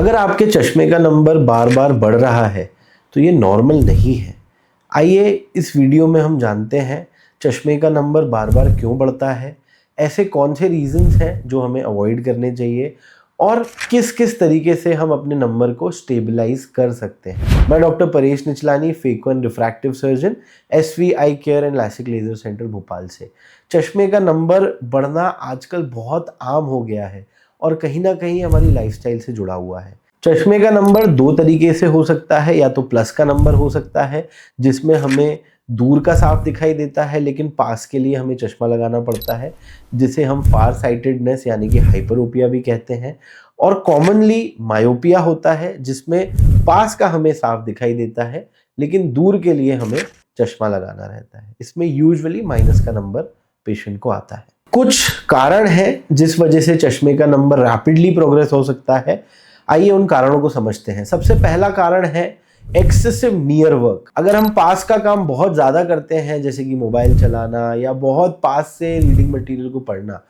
अगर आपके चश्मे का नंबर बार बार बढ़ रहा है तो ये नॉर्मल नहीं है। आइए इस वीडियो में हम जानते हैं चश्मे का नंबर बार बार क्यों बढ़ता है, ऐसे कौन से रीजंस हैं जो हमें अवॉइड करने चाहिए और किस किस तरीके से हम अपने नंबर को स्टेबलाइज कर सकते हैं। मैं doctor Paresh Nichlani, phaco and refractive surgeon, SV eye care and LASIK laser centre Bhopal से। चश्मे का नंबर बढ़ना आजकल बहुत आम हो गया है और कहीं ना कहीं हमारी लाइफस्टाइल से जुड़ा हुआ है। चश्मे का नंबर दो तरीके से हो सकता है, या तो प्लस का नंबर हो सकता है जिसमें हमें दूर का साफ दिखाई देता है लेकिन पास के लिए हमें चश्मा लगाना पड़ता है, जिसे हम फार साइटेडनेस यानी कि हाइपरोपिया भी कहते हैं। और कॉमनली मायोपिया होता है जिसमें पास का हमें साफ दिखाई देता है लेकिन दूर के लिए हमें चश्मा लगाना रहता है। इसमें यूजुअली माइनस का नंबर पेशेंट को आता है। कुछ कारण हैं जिस वजह से चश्मे का नंबर रैपिडली प्रोग्रेस हो सकता है। आइए उन कारणों को समझते हैं। सबसे पहला कारण है एक्सेसिव नियर वर्क। अगर हम पास का काम बहुत ज़्यादा करते हैं, जैसे कि मोबाइल चलाना या बहुत पास से रीडिंग मटेरियल को पढ़ना,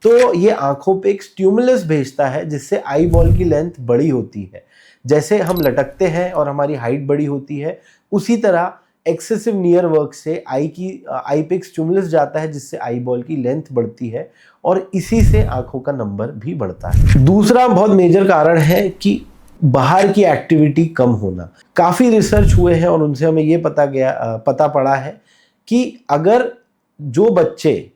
तो ये आंखों पे एक स्टिमुलस भेजता है जिससे आई बॉल की लेंथ बड़ी होती है। जैसे हम लटकते हैं और हमारी हाइट बड़ी होती है, उसी तरह एक्सेसिव नियर वर्क से आई पे एक स्टिमुलस जाता है जिससे आई बॉल की लेंथ बढ़ती है और इसी से आंखों का नंबर भी बढ़ता है। दूसरा बहुत मेजर कारण है कि बाहर की एक्टिविटी कम होना। काफ़ी रिसर्च हुए हैं और उनसे हमें ये पता पड़ा है कि अगर जो बच्चे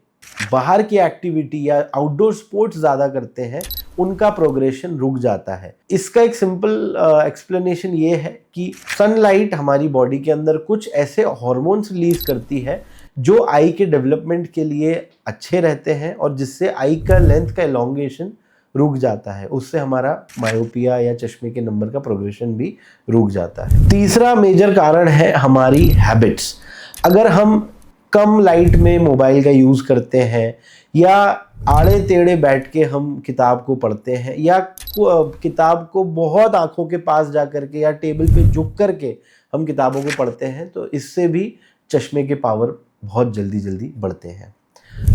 बाहर की एक्टिविटी या आउटडोर स्पोर्ट्स ज़्यादा करते हैं उनका प्रोग्रेशन रुक जाता है। इसका एक सिंपल एक्सप्लेनेशन ये है कि सनलाइट हमारी बॉडी के अंदर कुछ ऐसे हॉर्मोन्स रिलीज करती है जो आई के डेवलपमेंट के लिए अच्छे रहते हैं और जिससे आई का लेंथ का एलोंगेशन रुक जाता है। उससे हमारा मायोपिया या चश्मे के नंबर का प्रोग्रेशन भी रुक जाता है। तीसरा मेजर कारण है हमारी हैबिट्स। अगर हम कम लाइट में मोबाइल का यूज़ करते हैं या आड़े टेढ़े बैठ के हम किताब को पढ़ते हैं या किताब को बहुत आंखों के पास जा करके या टेबल पे झुक करके हम किताबों को पढ़ते हैं, तो इससे भी चश्मे के पावर बहुत जल्दी बढ़ते हैं।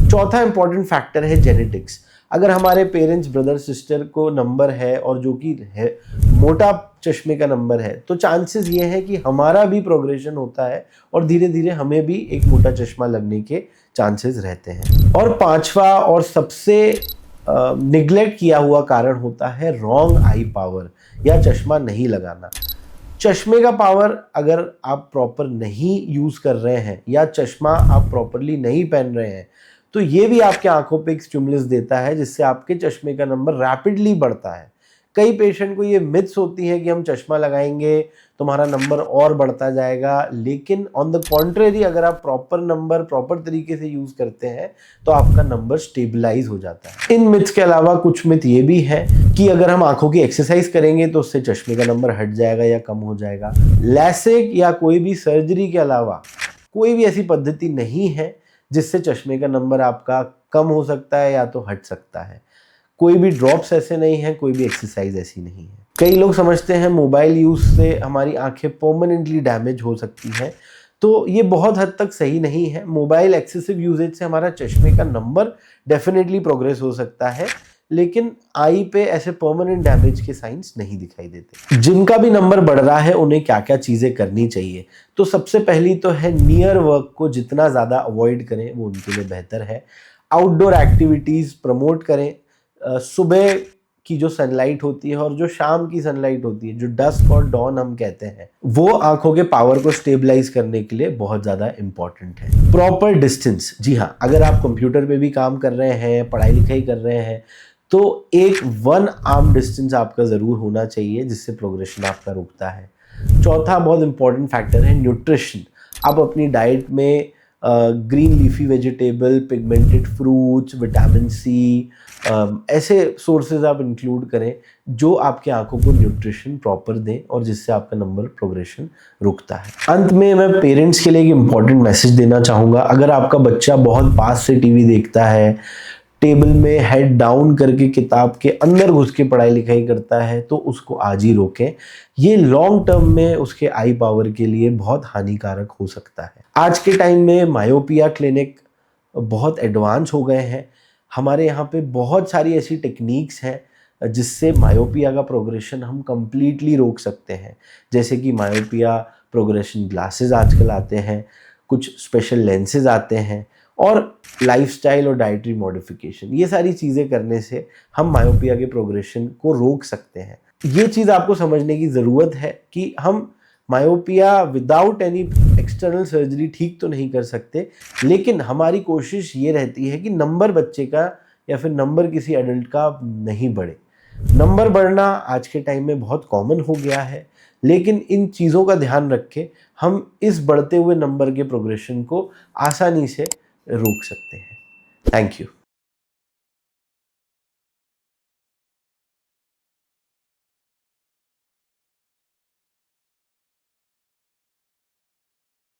चौथा इंपॉर्टेंट फैक्टर है जेनेटिक्स। अगर हमारे पेरेंट्स, ब्रदर, सिस्टर को नंबर है और जो कि है मोटा चश्मे का नंबर है, तो चांसेस ये है कि हमारा भी प्रोग्रेशन होता है और धीरे धीरे हमें भी एक मोटा चश्मा लगने के चांसेस रहते हैं। और पांचवा और सबसे निग्लेक्ट किया हुआ कारण होता है रॉन्ग आई पावर या चश्मा नहीं लगाना। चश्मे का पावर अगर आप प्रॉपर नहीं यूज़ कर रहे हैं या चश्मा आप प्रॉपरली नहीं पहन रहे हैं, तो ये भी आपके आंखों पे एक स्टिमुलस देता है जिससे आपके चश्मे का नंबर रैपिडली बढ़ता है। कई पेशेंट को ये मिथ्स होती है कि हम चश्मा लगाएंगे तो हमारा नंबर और बढ़ता जाएगा, लेकिन ऑन द कॉन्ट्रेरी अगर आप प्रॉपर तरीके से यूज़ करते हैं तो आपका नंबर स्टेबलाइज हो जाता है। इन मिथ्स के अलावा कुछ मिथ ये भी है कि अगर हम आंखों की एक्सरसाइज करेंगे तो उससे चश्मे का नंबर हट जाएगा या कम हो जाएगा। लैसिक या कोई भी सर्जरी के अलावा कोई भी ऐसी पद्धति नहीं है जिससे चश्मे का नंबर आपका कम हो सकता है या तो हट सकता है। कोई भी ड्रॉप्स ऐसे नहीं है, कोई भी एक्सरसाइज ऐसी नहीं है। कई लोग समझते हैं मोबाइल यूज से हमारी आंखें परमानेंटली डैमेज हो सकती हैं, तो ये बहुत हद तक सही नहीं है। मोबाइल एक्सेसिव यूजेज से हमारा चश्मे का नंबर डेफिनेटली प्रोग्रेस हो सकता है, लेकिन आई पे ऐसे परमानेंट डैमेज के साइंस नहीं दिखाई देते। जिनका भी नंबर बढ़ रहा है उन्हें क्या क्या चीज़ें करनी चाहिए, तो सबसे पहली तो है नियर वर्क को जितना ज़्यादा अवॉइड करें वो उनके लिए बेहतर है। आउटडोर एक्टिविटीज़ प्रमोट करें। सुबह की जो सनलाइट होती है और जो शाम की सनलाइट होती है, जो डस्क और डॉन हम कहते हैं, वो आंखों के पावर को स्टेबलाइज करने के लिए बहुत ज़्यादा इंपॉर्टेंट है। प्रॉपर डिस्टेंस, जी हाँ, अगर आप कंप्यूटर पे भी काम कर रहे हैं, पढ़ाई लिखाई कर रहे हैं, तो एक 1 आर्म डिस्टेंस आपका ज़रूर होना चाहिए जिससे प्रोग्रेशन आपका रुकता है। चौथा बहुत इंपॉर्टेंट फैक्टर है न्यूट्रिशन। आप अपनी डाइट में green leafy vegetable, pigmented fruits, vitamin C, ऐसे सोर्सेज आप इंक्लूड करें जो आपके आंखों को न्यूट्रिशन प्रॉपर दें और जिससे आपका नंबर प्रोग्रेशन रुकता है। अंत में मैं पेरेंट्स के लिए एक इम्पॉर्टेंट मैसेज देना चाहूँगा। अगर आपका बच्चा बहुत पास से टीवी देखता है, टेबल में हेड डाउन करके किताब के अंदर घुस के पढ़ाई लिखाई करता है, तो उसको आज ही रोकें। ये लॉन्ग टर्म में उसके आई पावर के लिए बहुत हानिकारक हो सकता है। आज के टाइम में मायोपिया क्लिनिक बहुत एडवांस हो गए हैं। हमारे यहाँ पे बहुत सारी ऐसी टेक्निक्स हैं जिससे मायोपिया का प्रोग्रेशन हम कंप्लीटली रोक सकते हैं। जैसे कि मायोपिया प्रोग्रेशन ग्लासेस आजकल आते हैं, कुछ स्पेशल लेंसेज आते हैं, और लाइफस्टाइल और डाइटरी मॉडिफिकेशन, ये सारी चीज़ें करने से हम मायोपिया के प्रोग्रेशन को रोक सकते हैं। ये चीज़ आपको समझने की ज़रूरत है कि हम myopia without any external surgery ठीक तो नहीं कर सकते, लेकिन हमारी कोशिश ये रहती है कि नंबर बच्चे का या फिर नंबर किसी एडल्ट का नहीं बढ़े। नंबर बढ़ना आज के टाइम में बहुत कॉमन हो गया है, लेकिन इन चीज़ों का ध्यान रख के हम इस बढ़ते हुए नंबर के प्रोग्रेशन को आसानी से रोक सकते हैं। Thank you.